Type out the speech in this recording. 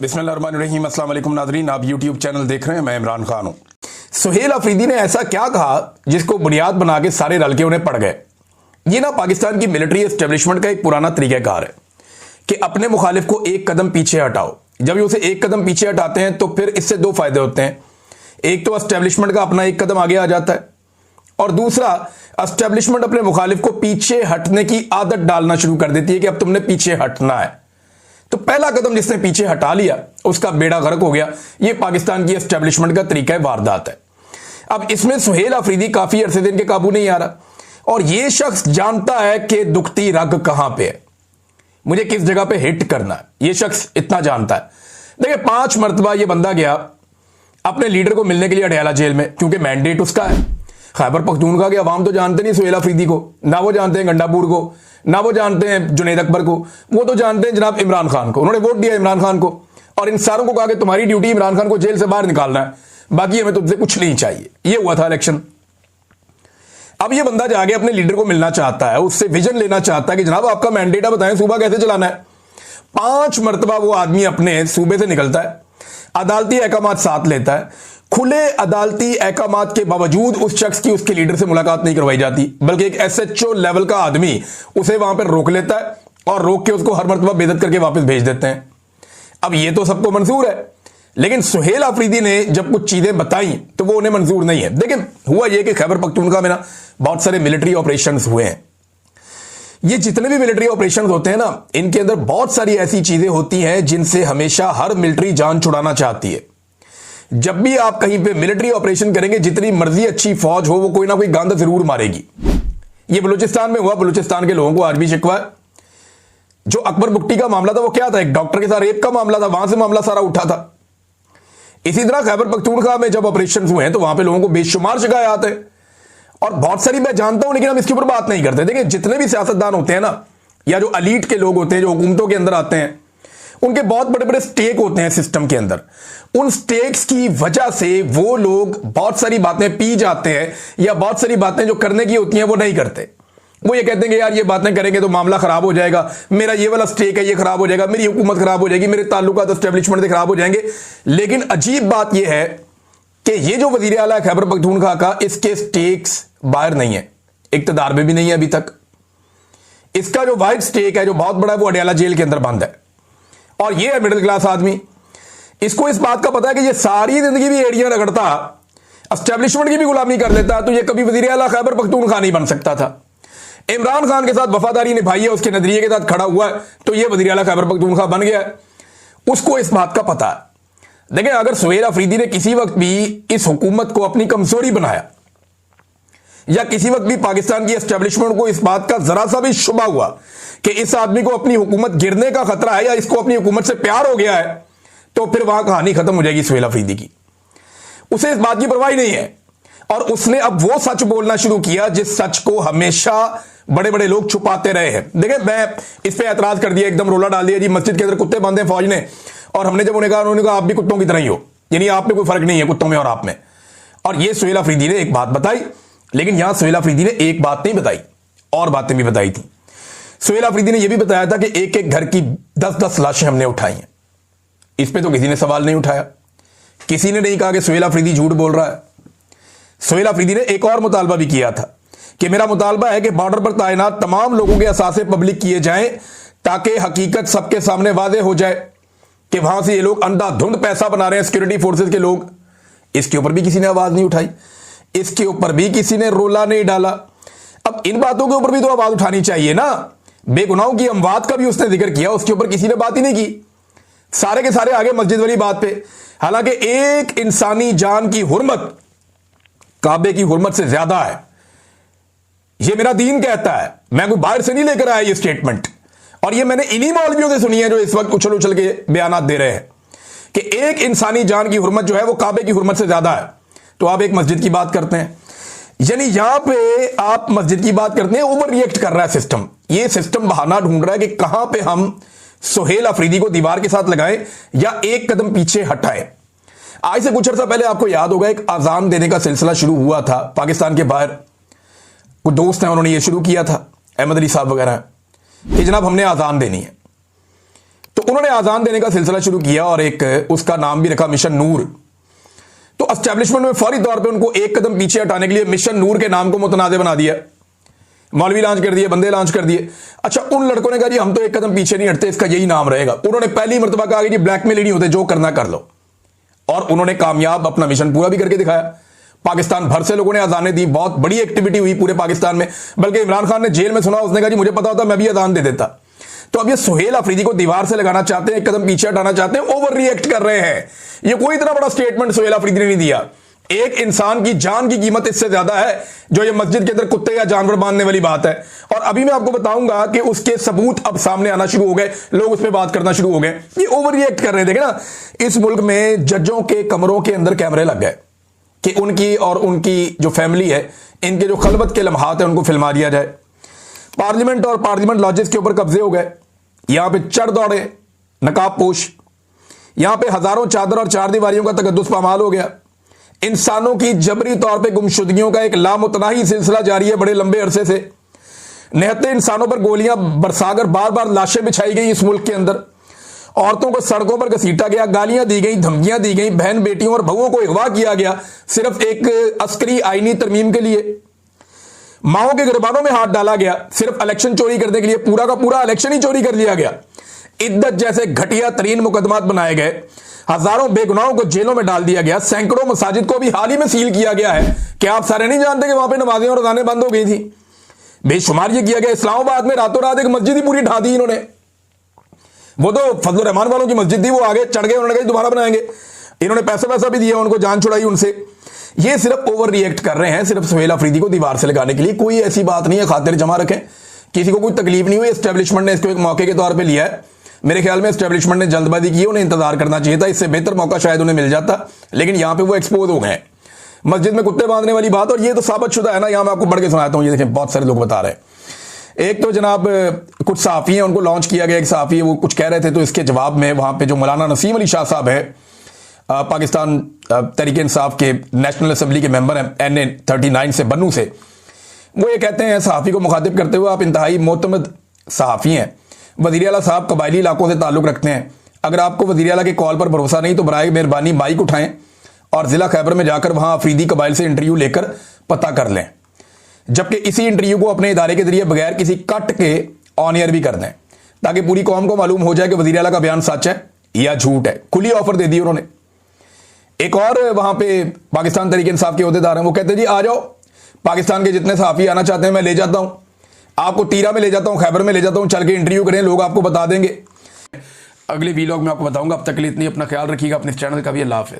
बिस्मिल्लाहिर्रहमानिर्रहीम। अस्सलाम वालेकुम नाज़रीन, आप यूट्यूब चैनल देख रहे हैं, मैं इमरान खान हूं। सुहेल अफरीदी ने ऐसा क्या कहा जिसको बुनियाद बना के सारे रल के उन्हें पड़ गए। ये ना पाकिस्तान की मिलिट्री एस्टेब्लिशमेंट का एक पुराना तरीकाकार है कि अपने मुखालिफ को एक कदम पीछे हटाओ। जब ये उसे एक कदम पीछे हटाते हैं तो फिर इससे दो फायदे होते हैं। एक तो एस्टेब्लिशमेंट का अपना एक कदम आगे आ जाता है, और दूसरा एस्टेब्लिशमेंट अपने मुखालिफ को पीछे हटने की आदत डालना शुरू कर देती है कि अब तुमने पीछे हटना है। तो पहला कदम जिसने पीछे हटा लिया उसका बेड़ा गर्क हो गया। यह पाकिस्तान की एस्टेब्लिशमेंट का तरीका वारदात है। अब इसमें सुहेल अफरीदी काफी अरसे दिन के काबू नहीं आ रहा, और यह शख्स जानता है कि दुखती रग कहां पे है, मुझे किस जगह पे हिट करना है। यह शख्स इतना जानता है। देखिए, 5 मरतबा यह बंदा गया अपने लीडर को मिलने के लिए अडयाला जेल में, क्योंकि मैंडेट उसका है। खैबर पख्तूनख्वा के अवाम तो जानते नहीं सुहेल अफरीदी को, ना वो जानते हैं गंडापुर को, ना वो जानते हैं जुनैद अकबर को, वो तो जानते हैं जनाब इमरान खान को। उन्होंने वोट दिया इमरान खान को, और इन सारों को कहा कि तुम्हारी ड्यूटी इमरान खान को जेल से बाहर निकालना है, बाकी हमें तुमसे कुछ नहीं चाहिए। ये हुआ था इलेक्शन। अब ये बंदा जाके अपने लीडर को मिलना चाहता है, उससे विजन लेना चाहता है कि जनाब आपका मैंडेट है, बताएं सूबा कैसे चलाना है। 5 मरतबा वो आदमी अपने सूबे से निकलता है, अदालती अहकामात साथ लेता है। खुले अदालती अहकामात के बावजूद उस शख्स की उसके लीडर से मुलाकात नहीं करवाई जाती, बल्कि एक एसएचओ लेवल का आदमी उसे वहां पर रोक लेता है, और रोक के उसको हर मरतबा बेइज्जत करके वापस भेज देते हैं। अब ये तो सबको मंजूर है, लेकिन सुहेल अफरीदी ने जब कुछ चीजें बताई तो वो उन्हें मंजूर नहीं है। देखिए, हुआ यह कि खैबर पख्तूनख्वा में ना बहुत सारे मिलिट्री ऑपरेशंस हुए हैं। ये जितने भी मिलिट्री ऑपरेशंस होते हैं ना, इनके अंदर बहुत सारी ऐसी चीजें होती हैं जिनसे हमेशा हर मिलिट्री जान छुड़ाना चाहती है। जब भी आप कहीं पे मिलिट्री ऑपरेशन करेंगे, जितनी मर्जी अच्छी फौज हो, वो कोई ना कोई गांध जरूर मारेगी। ये बलूचिस्तान में हुआ। बलूचिस्तान के लोगों को आज भी शिकवा है। जो अकबर बुक्टी का मामला था वो क्या था, एक डॉक्टर के साथ रेप का मामला था, वहां से मामला सारा उठा था। इसी तरह खैबर पख्तूनख्वा में जब ऑपरेशन हुए हैं तो वहां पे लोगों को बेशुमार शिकायत है, और बहुत सारी मैं जानता हूं, लेकिन हम इसके ऊपर बात नहीं करते। देखिए, जितने भी सियासतदान होते हैं ना, या जो अलीट के लोग होते हैं, जो हुकूमतों के अंदर आते हैं, उनके बहुत बड़े बड़े स्टेक होते हैं सिस्टम के अंदर। उन स्टेक्स की वजह से वो लोग बहुत सारी बातें पी जाते हैं, या बहुत सारी बातें जो करने की होती हैं वो नहीं करते। वो ये कहते हैं कि यार ये बातें करेंगे तो मामला खराब हो जाएगा, मेरा ये वाला स्टेक है ये खराब हो जाएगा, मेरी हुकूमत खराब हो जाएगी, मेरे ताल्लुकात एस्टेब्लिशमेंट से खराब हो जाएंगे। लेकिन अजीब बात यह है कि ये जो वजीर आला खैबर पख्तूनख्वा का, इसके स्टेक्स बाहर नहीं है, इक्तदार में भी नहीं है अभी तक। इसका जो वाइड स्टेक है, जो बहुत बड़ा है, वो अडयाला जेल के अंदर बंद है। और ये है मिडिल क्लास आदमी। इसको इस बात का पता है कि ये सारी जिंदगी भी एड़ियां रगड़ता, एस्टेब्लिशमेंट की भी गुलामी कर लेता, तो ये कभी वजीर आला खैबर पख्तूनख्वा नहीं बन सकता था। इमरान खान के साथ वफादारी निभाई है, उसके नजरिए के साथ खड़ा हुआ है, तो ये वजीर आला खैबर पख्तूनख्वा बन गया है। उसको इस बात का पता है। देखिए, अगर सुहेल अफरीदी ने किसी वक्त भी इस हुकूमत को अपनी कमजोरी बनाया, या किसी वक्त भी पाकिस्तान की एस्टेब्लिशमेंट को इस बात का जरा सा भी शुबा हुआ कि इस आदमी को अपनी हुकूमत गिरने का खतरा है, या इसको अपनी हुकूमत से प्यार हो गया है, तो फिर वहां कहानी खत्म हो जाएगी सुहेल अफरीदी की। उसे इस बात की परवाह नहीं है, और उसने अब वो सच बोलना शुरू किया जिस सच को हमेशा बड़े बड़े लोग छुपाते रहे हैं। देखिए, मैं इस पे एतराज कर दिया, एकदम रोला डाल दिया जी मस्जिद के अंदर कुत्ते बांधे फौज ने, और हमने जब उन्हें कहा, उन्होंने कहा आप भी कुत्तों की तरह ही हो, यानी आप में कोई फर्क नहीं है कुत्तों में और आप में। और ये सुहेल अफरीदी ने एक बात बताई, लेकिन यहां सुहेल अफरीदी ने एक बात नहीं बताई, और बातें भी बताई थी। सुहेल अफरीदी ने यह भी बताया था कि एक एक घर की 10-10 लाशें हमने उठाई हैं। इस पे तो किसी ने सवाल नहीं उठाया, किसी ने नहीं कहा कि सुहेल अफरीदी झूठ बोल रहा है। सुहेल अफरीदी ने एक और मुतालबा भी किया था कि मेरा मुतालबा है कि बॉर्डर पर तैनात तमाम लोगों के असासे पब्लिक किए जाएं, ताकि हकीकत सबके सामने वाज़ेह हो जाए कि वहां से ये लोग अंधाधुंध पैसा बना रहे हैं, सिक्योरिटी फोर्सेज के लोग। इसके ऊपर भी किसी ने आवाज नहीं उठाई, इसके ऊपर भी किसी ने रोला नहीं डाला। अब इन बातों के ऊपर भी तो आवाज उठानी चाहिए ना। बेगुनाहों की अमवात का भी उसने जिक्र किया, उसके ऊपर किसी ने बात ही नहीं की। सारे के सारे आगे मस्जिद वाली बात पे। हालांकि एक इंसानी जान की हुर्मत काबे की हुर्मत से ज्यादा है, यह मेरा दीन कहता है। मैं कोई बाहर से नहीं लेकर आया ये स्टेटमेंट, और ये मैंने इन्हीं मौलवियों से सुनी है जो इस वक्त उछल उछल के बयान दे रहे हैं कि एक इंसानी जान की हुर्मत जो है वो काबे की हुर्मत से ज्यादा है। तो आप एक मस्जिद की बात करते हैं, यानी यहां पे आप मस्जिद की बात करते हैं। ओवर रिएक्ट कर रहा है सिस्टम। ये सिस्टम बहाना ढूंढ रहा है कि कहां पे हम सुहेल अफरीदी को दीवार के साथ लगाएं या एक कदम पीछे हटाएं। आज से कुछ अर्सा पहले आपको याद होगा, एक आजान देने का सिलसिला शुरू हुआ था पाकिस्तान के बाहर। कुछ दोस्त हैं, उन्होंने ये शुरू किया था, अहमद अली साहब वगैरह, कि जनाब हमने आजान देनी है। तो उन्होंने आजान देने का सिलसिला शुरू किया और एक उसका नाम भी रखा मिशन नूर। तो एस्टेब्लिशमेंट में फौरी तौर पे उनको एक कदम पीछे हटाने के लिए मिशन नूर के नाम को मुतनाज़ बना दिया, मौलवी लॉन्च कर दिए, बंदे लॉन्च कर दिए। अच्छा, उन लड़कों ने कहा जी हम तो एक कदम पीछे नहीं हटते, इसका यही नाम रहेगा। उन्होंने पहली मरतबा कहा कि जी ब्लैकमेल ही नहीं होते, जो करना कर लो, और उन्होंने कामयाब अपना मिशन पूरा भी करके दिखाया। पाकिस्तान भर से लोगों ने अजानें दी, बहुत बड़ी एक्टिविटी हुई पूरे पाकिस्तान में। बल्कि इमरान खान ने जेल में सुना, उसने कहा जी मुझे पता होता मैं भी अजान दे देता। तो अब ये सुहेल अफरीदी को दीवार से लगाना चाहते हैं, एक कदम पीछे हटाना चाहते हैं, ओवर रिएक्ट कर रहे हैं। ये कोई इतना बड़ा स्टेटमेंट सुहेल अफरीदी ने नहीं दिया। एक इंसान की जान की कीमत इससे ज्यादा है जो ये मस्जिद के अंदर कुत्ते या जानवर बांधने वाली बात है। और अभी मैं आपको बताऊंगा कि उसके सबूत अब सामने आना शुरू हो गए, लोग उस पर बात करना शुरू हो गए। ये ओवर रिएक्ट कर रहे थे ना। इस मुल्क में जजों के कमरों के अंदर कैमरे लग गए कि उनकी और उनकी जो फैमिली है, इनके जो खलबत के लम्हात है उनको फिल्मा दिया जाए। पार्लियामेंट और पार्लियामेंट लॉजेस के ऊपर कब्जे हो गए। यहां पे चढ़ दौड़े नकाब पोश, यहां पे हजारों चादर और चार दीवारियों का तकद्दुस पामाल हो गया। इंसानों की जबरी तौर पे गुमशुदगियों का एक लामुतनाही सिलसिला जारी है बड़े लंबे अरसे से। निहत्ते इंसानों पर गोलियां बरसाकर बार बार लाशें बिछाई गई इस मुल्क के अंदर। औरतों को सड़कों पर घसीटा गया, गालियां दी गई, धमकियां दी गई, बहन बेटियों और बहुओं को अगवा किया गया सिर्फ एक अस्करी आईनी तरमीम के लिए। माओ के गिरबानों में हाथ डाला गया सिर्फ इलेक्शन चोरी करने के लिए। पूरा का पूरा इलेक्शन ही चोरी कर लिया गया। इद्दत जैसे घटिया तरीन मुकदमात बनाए गए। हजारों बेगुनाहों को जेलों में डाल दिया गया। सैकड़ों मसाजिद को भी हाल ही में सील किया गया है। क्या आप सारे नहीं जानते कि वहां पे नमाजें और अज़ानें बंद हो गई थी? बेशुमार ये किया गया। इस्लामाबाद में रातों रात एक मस्जिद ही पूरी ढा दी इन्होंने। वो तो फजल रहमान वालों की मस्जिद थी, वो आगे चढ़ गए, उन्होंने कहा दोबारा बनाएंगे। इन्होंने पैसा भी दिया उनको, जान छुड़ाई उनसे। ये सिर्फ ओवर रिएक्ट कर रहे हैं, सिर्फ सुहेल अफरीदी को दीवार से लगाने के लिए। कोई ऐसी बात नहीं है, खातिर जमा रखें, किसी को कोई तकलीफ नहीं हुई। एस्टेब्लिशमेंट ने इसको एक मौके के तौर पे लिया है। मेरे ख्याल में एस्टेब्लिशमेंट ने जल्दबाजी की, उन्हें इंतजार करना चाहिए था, इससे बेहतर मौका शायद उन्हें मिल जाता। लेकिन यहां पे वो एक्सपोज हो गए। मस्जिद में कुत्ते बांधने वाली बात, और ये तो साबित शुदा है ना। यहां मैं आपको बढ़ के सुनाता हूं, ये देखें बहुत सारे लोग बता रहे हैं। एक तो जनाब कुछ सहाफ़ी हैं, उनको लॉन्च किया गया। एक सहाफ़ी है, वो कुछ कह रहे थे, तो इसके जवाब में वहां पे जो मौलाना नसीम अली शाह साहब है, पाकिस्तान तहरीक इंसाफ के नेशनल असेंबली के मेंबर हैं, NA 39 से, बन्नू से, वो ये कहते हैं सहाफ़ी को मुखातिब करते हुए, आप इंतहाई मोतमद सहाफ़ी हैं, वज़ीर आला साहब कबायली इलाकों से ताल्लुक़ रखते हैं। अगर आपको वज़ीर आला के कॉल पर भरोसा नहीं तो बराए मेहरबानी माइक उठाएं और ज़िला खैबर में जाकर वहां अफरीदी कबाइल से इंटरव्यू लेकर पता कर लें। जबकि इसी इंटरव्यू को अपने इदारे के जरिए बगैर किसी कट के ऑन एयर भी कर दें, ताकि पूरी कौम को मालूम हो जाए कि वज़ीर आला का बयान सच है या झूठ है। खुली ऑफर दे दी उन्होंने। एक और वहां पे पाकिस्तान तहरीक इंसाफ के अहदेदार हैं, वो कहते हैं जी आ जाओ, पाकिस्तान के जितने सहाफ़ी आना चाहते हैं मैं ले जाता हूं, आपको तीरा में ले जाता हूं, खैबर में ले जाता हूं, चल के इंटरव्यू करें, लोग आपको बता देंगे। अगले वीलॉग में आपको बताऊंगा। अब तक के लिए इतनी, अपना ख्याल रखिएगा, अपने चैनल का भी। अल्लाह हाफ़िज़।